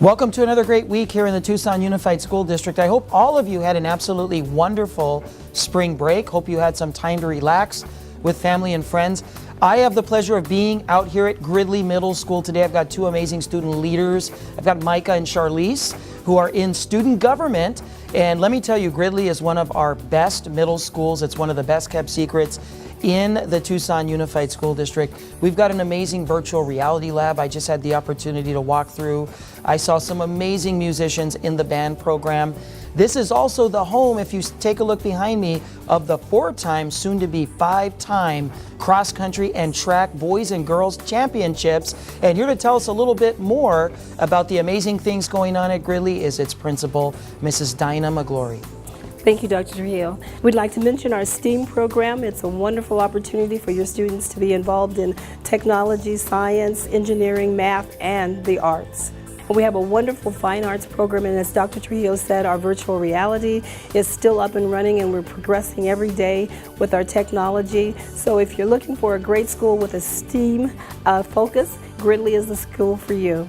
Welcome to another great week here in the Tucson Unified School District. I hope all of you had an absolutely wonderful spring break. Hope you had some time to relax with family and friends. I have the pleasure of being out here at Gridley Middle School today. I've got two amazing student leaders. I've got Micah and Charlize, who are in student government. And let me tell you, Gridley is one of our best middle schools. It's one of the best kept secrets in the Tucson Unified School District. We've got an amazing virtual reality lab. I just had the opportunity to walk through. I saw some amazing musicians in the band program. This is also the home, if you take a look behind me, of the 4-time, soon-to-be 5-time cross-country and track boys and girls championships. And here to tell us a little bit more about the amazing things going on at Gridley is its principal, Mrs. Dinah McGlory. Thank you, Dr. Trujillo. We'd like to mention our STEAM program. It's a wonderful opportunity for your students to be involved in technology, science, engineering, math, and the arts. We have a wonderful fine arts program, and as Dr. Trujillo said, our virtual reality is still up and running, and we're progressing every day with our technology. So if you're looking for a great school with a STEAM focus, Gridley is the school for you.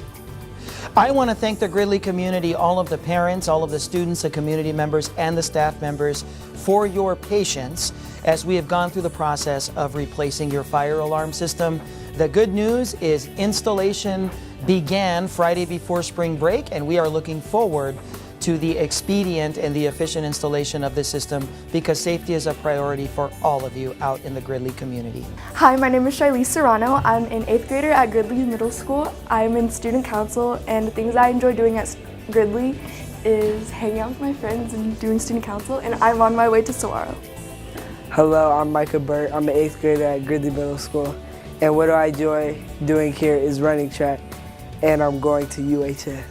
I want to thank the Gridley community, all of the parents, all of the students, the community members, and the staff members for your patience as we have gone through the process of replacing your fire alarm system. The good news is installation began Friday before spring break, and we are looking forward to the expedient and the efficient installation of this system because safety is a priority for all of you out in the Gridley community. Hi, my name is Charlize Serrano. I'm an 8th grader at Gridley Middle School. I'm in student council, and the things I enjoy doing at Gridley is hanging out with my friends and doing student council, and I'm on my way to Saguaro. Hello, I'm Micah Burt. I'm an 8th grader at Gridley Middle School, and what I enjoy doing here is running track, and I'm going to UHF.